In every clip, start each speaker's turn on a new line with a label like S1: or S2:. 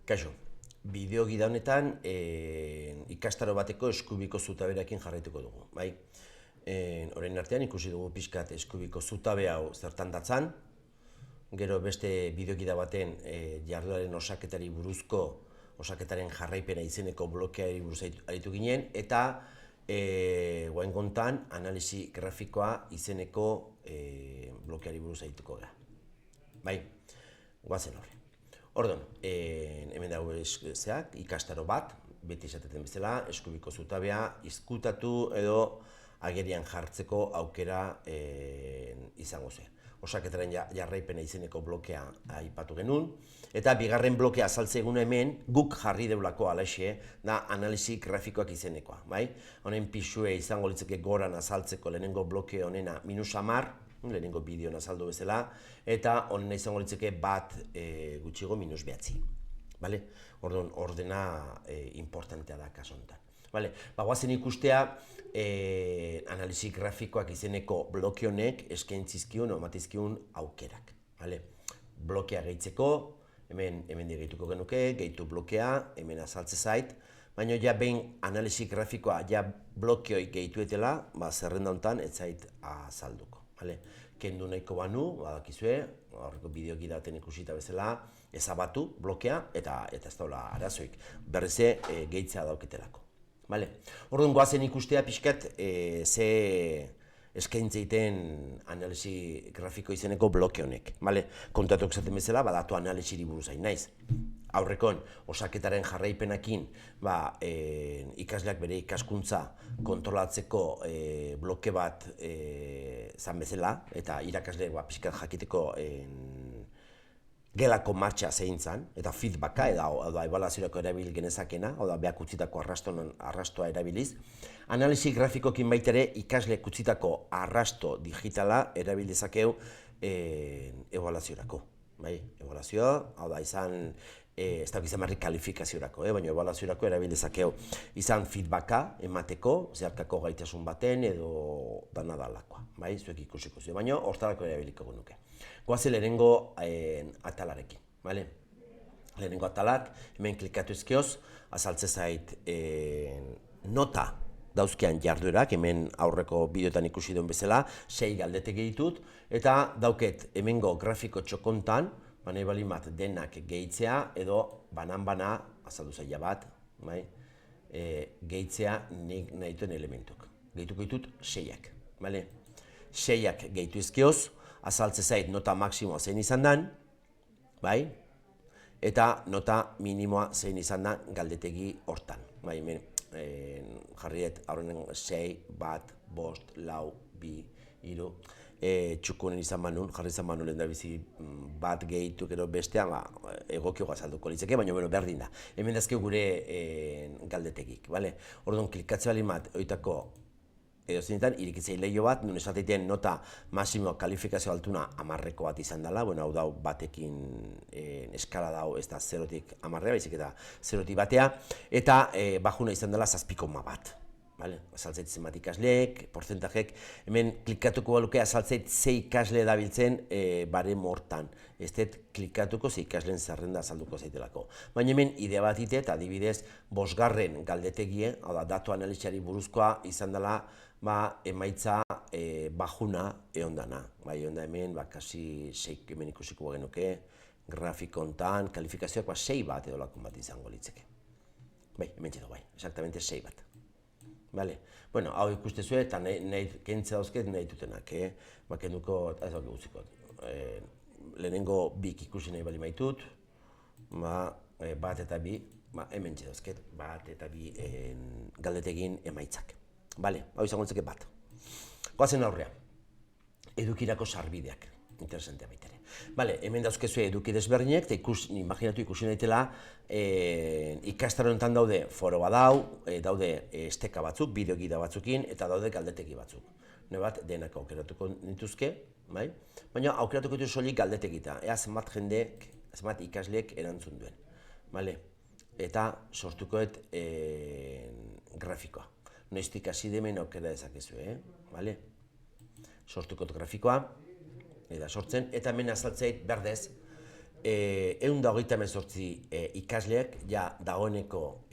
S1: Kaixo, bideo gida honetan ikastaro bateko eskubiko zutaberekin jarraituko dugu, bai? Orain artean ikusi dugu pixkat eskubiko zutabe hau zertan datzan, gero beste bideo gida baten jardueraren osaketari buruzko osaketaren jarraipena izeneko blokeari buruz aritu ginen, eta guain kontan analisi grafikoa izeneko blokeari buruz arituko gara. Bai, guazen horre. Orduan, hemen dago ikastaro bat, beti esateten bezala, eskubiko zutabea izkutatu edo agerian jartzeko aukera izango zen. Osaketaren jarraipena izeneko blokea aipatu genuen, eta bigarren blokea azaltze eguna hemen guk jarri deulako alaxe da analisi grafikoak izenekoa, bai? Honen pisue izango litzeke goran azaltzeko lehenengo bloke honena -10, lehenengo bideoan azaldu bezala, eta honena izango litzeke bat gutxigo -9. Vale? Orduan, ordena importantea da kasu honetan. Vale? Guazen ikustea analisi grafikoak izeneko bloke honek eskaintzizkiun o ematizkiun aukerak. Vale? Blokea gehitzeko, hemen gehituko genuke, gehitu blokea, hemen azaltze zait, baina ja behin analisi grafikoa ja blokeoi gehituetela, zerrenda honetan ez zait azalduko. Kendu nahiko banu, badakizue, horreko bideo gidaten ikusita bezala, ezabatu blokea eta ez daula arazoik, berrize gehitzea dauketelako. Orduan goazen ikustea pixkat ze eskaintzeiten analisi grafiko izeneko bloke honek. Kontatuak zaten bezala, datu analisiri buruz hain naiz. Aurrekon, osaketaren jarraipenakin ikasleak bere ikaskuntza kontrolatzeko bloke bat zan bezala, eta irakasleak pixkat jakiteko gelako martxa zein zan, eta feedbacka edo ebaluaziorako erabil genezakena, behak utzitako arrastoa erabiliz. Analisi grafikokin baitere ikasleak utzitako arrasto digitala erabil dezakeu ebaluaziorako. Ebaluazioa, izan, ez dauk izan barrik kalifikaziorako, baina ebaluaziorako erabil dezakeu izan feedbacka emateko, zeharkako gaitasun baten edo danadalakoa, zuek ikusiko zuen, baina hortarako erabiliko genuke. Goazen lehenengo atalarekin, lehenengo atalak, hemen klikatu ezkioz, azaltze zait nota dauzkean jarduerak, hemen aurreko bideotan ikusi duen bezala, 6 galdetegi ditut, eta dauket hemengo grafiko txokontan, nahi balin bat denak gehitzea edo banan-bana, azaldu zaila bat, gehitzea nik nahi duten elementuk. Gehituko ditut 6ak. 6ak gehitu ezkioz, azaltze zait nota maksimoa zein izan dan, eta nota minimoa zein izan da galdetegi hortan. Jarriet aurrenen 6, bat, bost, lau, bi, hiru, txukunen izan manun, jarri izan manun lehen da bizi bat gehitu gero bestea, egokio gazalduko litzeke, baina berdin da. Hemen dazke gure galdetegik, orduan klikatze balin bat, oitako edo zenetan, irikitzei lehio bat, nun esateiten nota masimo kalifikazio altuna 10ko bat izan dela, hau dau batekin eskala dau ez da 0tik 10, baizik eta 0tik batea, eta bajuna izan dela 7,1 bat. Azaltzeit zenbat ikasleek, porzentajek, hemen klikatuko baluke azaltzeit ze ikasle dabiltzen barem hortan. Ez dut klikatuko ze ikasleen zerrenda azalduko zaitelako. Baina hemen idea bat ite, adibidez, 5. galdetegie, datu analisiari buruzkoa izan dela emaitza bajuna egon dana. Egon da hemen, kasi 6 hemen ikusiko genuke, grafiko hontan, kalifikazioak 6 bat edo lakon bat izango litzeke. Hemen txedo, exactamente 6 bat. Hau ikustezue eta kentzea dauzket nahi dutenak, kenduko, ez dauk guziko, lehenengo bik ikusi nahi bali maitut, bat eta bi, hemen txedo dauzket, bat eta bi galdetegin emaitzak. Hau izango litzake bat. Goazen aurrea, edukirako sarbideak, interesantea baitere. Hemen dauzkezue eduki desberdinek, eta imaginatu ikusi nahitela, ikastaro honetan daude foro badau, daude esteka batzuk, bideogida batzukin, eta daude galdetegi batzuk. Bat, denak aukeratuko nituzke, baina aukeratuko ditu solik galdetegita, ea zenbat jendek, zenbat ikasleek erantzun duen. Eta sortukoet grafikoa. Noiztik hasi demen aukera dezakezu, sortukot grafikoa, eta sortzen, eta hemen azaltzeit berdez, 128 ikasleak ja dagoeneko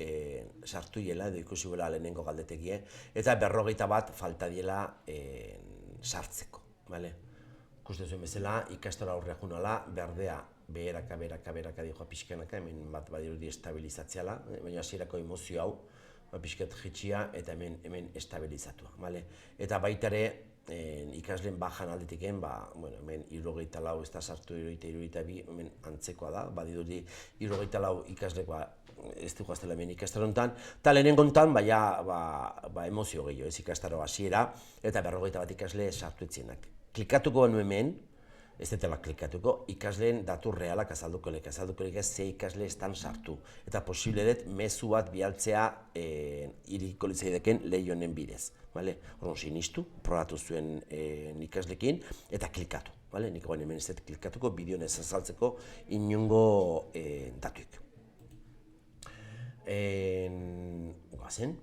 S1: sartu diela edo ikusi bela lehenengo galdetegie, eta 41 falta diela sartzeko. Ikusten zuen bezala, ikastora aurrea junala, berdea beheraka dihoa pixkanaka, hemen bat badirudi estabilizatziala, baina hasierako emozio hau pixkat jitxia eta hemen estabilizatua. Eta baita ere, ikasleen bajan aldetik hemen 74 ez da sartu 72, hemen antzekoa da, badirudi 74 ikaslek ez dugu aztela hemen ikastaro honetan, eta lehenengo honetan emozio gehiago ez ikastaro hasiera eta 41 ikasle sartu etzienak. Klikatuko banu hemen, ez dutela klikatuko, ikasleen datu realak azalduko lek ez ze ikasle estan sartu. Eta posible dut mezu bat bialtzea irikiko litzaideken lehionen bidez. Horren sinistu, probatu zuen ikaslekin eta klikatu. Nik guen hemen ez dut klikatuko, bideoan ez azaltzeko inongo datuik. Goazen,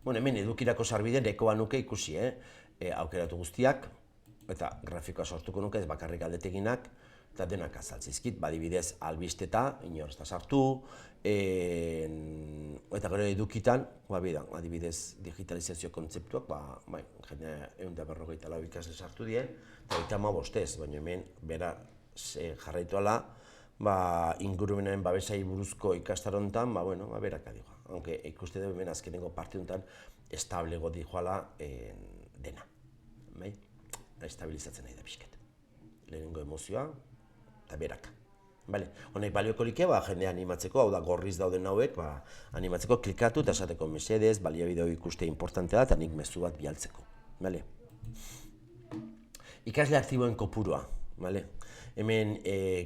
S1: hemen edukirako sarbide nekoa nuke ikusi, aukeratu guztiak, eta grafikoa sortuko nuke ez bakarrik galdeteginak, eta denak azaltzizkit, badibidez albisteta, inor ez da sartu, eta gero edukitan, adibidez digitalizazio kontzeptuak, jendea 154 ikasle sartu die, eta 35 baina hemen bera jarraitu ala, ingurumenaren babesai buruzko ikastaro honetan, beraka dihoa. Aunque ikuste dugu hemen azkenengo parte honetan, establego dihoala dena. Estabilizatzen nahi da pixket. Lehenengo emozioa, eta beraka. Honek balioko like, jendea animatzeko, hau da gorriz dauden hauek, animatzeko klikatu eta esateko mesedez, baliabide hori ikuste importantea da, eta nik mezu bat bialtzeko. Ikasle aktiboen kopurua. Hemen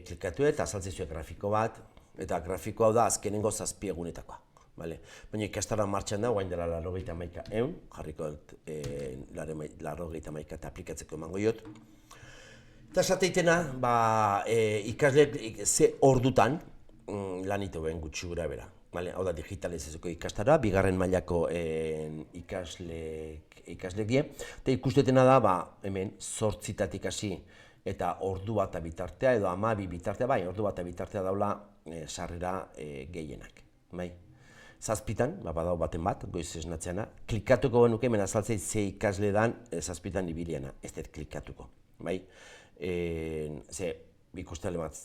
S1: klikatu eta azaltzezue grafiko bat, eta grafiko hau da azkenengo 7 egunetakoa. Baina ikastara martxan da, guain dela 81 egun, jarriko dut 81 eta aplikatzeko emango jot. Eta esateitena, ikasleek ze ordutan lan ituen gutxi gura bera. Hau da digitalizazeko ikastara, bigarren mailako ikasleek die. Eta ikustetena da, hemen 8 hasi eta ordu bat bitartea, edo 12 bitartea, ordu bat bitartea daula sarrera gehienak. 7 badau baten bat, goiz esnatzeana, klikatuko benuke, hemen azaltzei ze ikasle dan 7 ibiliena, ez dut klikatuko. Ikusten bat,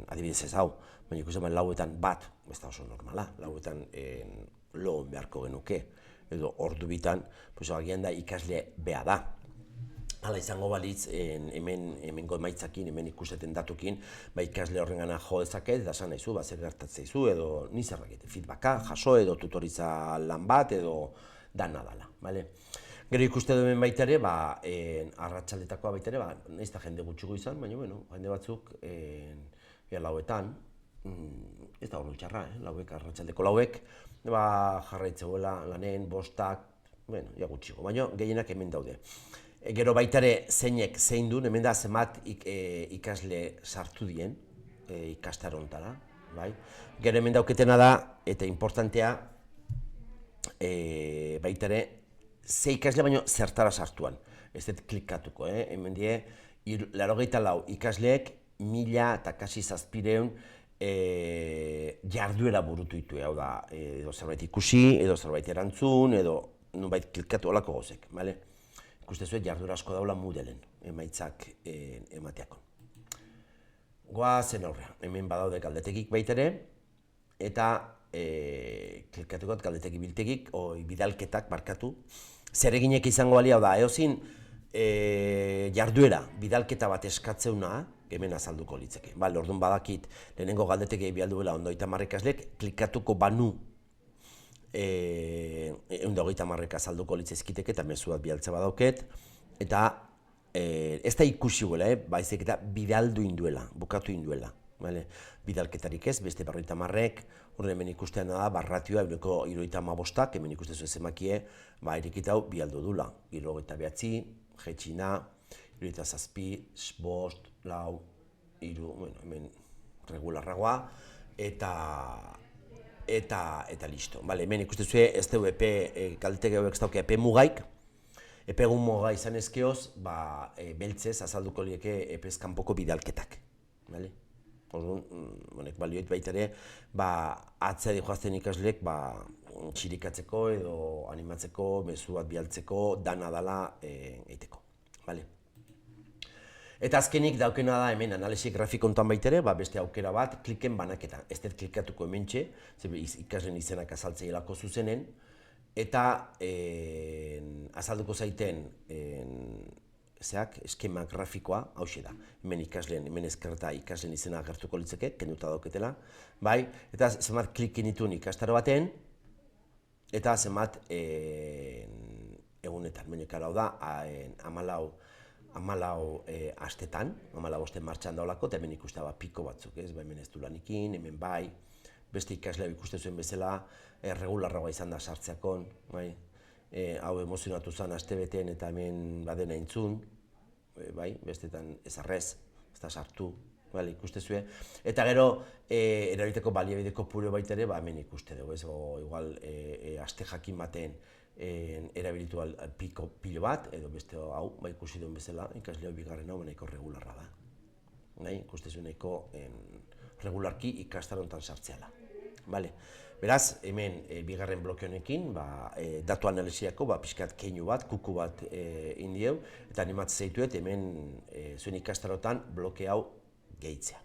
S1: adibidez ez hau, baina ikusten lauetan bat, ez da oso normala, lauetan loon beharko genuke, edo ordu bitan, agian da ikasle beha da. Hala izango balitz, hemengo emaitzakin, hemen ikusteten datukin, ikasle horrengana jo dezaket, eta esan nahizu, zer gertatzeizu, edo nizarrak feedbacka, jaso, edo tutoritza lan bat, edo dana dala. Gero ikuste duen baita ere, arratsaldetakoa baita ere, nahiz da jende gutxigo izan, baina jende batzuk lauetan, ez da hori txarra, arratsaldeko lauek, jarraitzegoela lanen, bostak, gutxigo, baina gehienak hemen daude. Gero baita ere zeinek zein duen, hemen da zenbat ikasle sartu dien ikastaro honetara. Gero hemen dauketena da, eta importantea, baita ere, ze ikasle baino zertara sartuan. Ez dut klikatuko, hemen die, 84 ikasleek 1000 eta kasi 700 jarduera burutu ditu, hau da, edo zerbait ikusi, edo zerbait erantzun, edo nunbait klikatu olako gozek. Ikuste zuet jarduera asko daula Moodleen, emaitzak emateako. Goazen aurrean, hemen badaude galdetegik baitere, eta klikatuko galdetegi biltegik, bidalketak markatu. Zer eginek izango bali hau da, eozin jarduera bidalketa bat eskatzeuna, hemen azalduko litzeke. Orduan badakit, lehenengo galdetegi bialduela 130 ikaslek, klikatuko banu 130 azalduko litzezkiteke eta mezu bat bialtza badauket, eta ez da ikusi guela, baizik eta bidaldu induela, bukatu induela. Bidalketarik ez, beste 50ek, horren hemen ikustean da, ratioa eguneko 75ak, hemen ikustezu ez emakie, erikitau bialdu dula. 79, jetxina, 77, bost, lau, hemen regularragoa, eta listo. Hemen ikustezu ez dugu galdetek ez dauke epe mugaik, epe egun muga izan ezkeoz, beltzez azalduko lieke epez kanpoko bidalketak. Bale? Orduan, honek balioit baita ere, atzera joazten ikasleek txirikatzeko edo animatzeko, mezu bat bialtzeko, dana dala egiteko. Bale? Eta azkenik daukena da hemen analisi grafiko honetan baita ere, beste aukera bat, kliken banaketa. Ez dut klikatuko hementxe, ikasleen izenak azaltzeielako zuzenen, eta azalduko zaiten eskema grafikoa, hauxe da. Hemen ikasleen, hemen ezkerta ikasleen izena agertuko litzeke, kenduta dauketela, bai, eta zenbat klik genituen ikastaro baten, eta zenbat egunetan. Menekara hau da, 14 astetan, 14 aste martxan daulako, eta hemen ikusta piko batzuk, ez, hemen ez du lanikin, hemen bai, beste ikaslea ikuste zuen bezala, regularragoa izan da sartzeakon, bai, hau emozionatu zen astebetean eta hemen badena entzun, bai, bestetan ezarrez, ez da sartu, ikuste zuen. Eta gero, erabiliteko baliabide kopuru baita ere, hemen ikuste dugu, ez, igual, aste jakin baten erabilitu pilo bat, edo beste hau, ikusi duen bezala, ikaslea bigarren hau nahiko regularra da. Ikuste zuen nahiko regularki ikastarontan sartzeala. Beraz, hemen bigarren bloke honekin, datu analisiako pixkat keinu bat, kuku bat indieu, eta animatzen zaituet hemen zuen ikastarotan bloke hau gehitzea.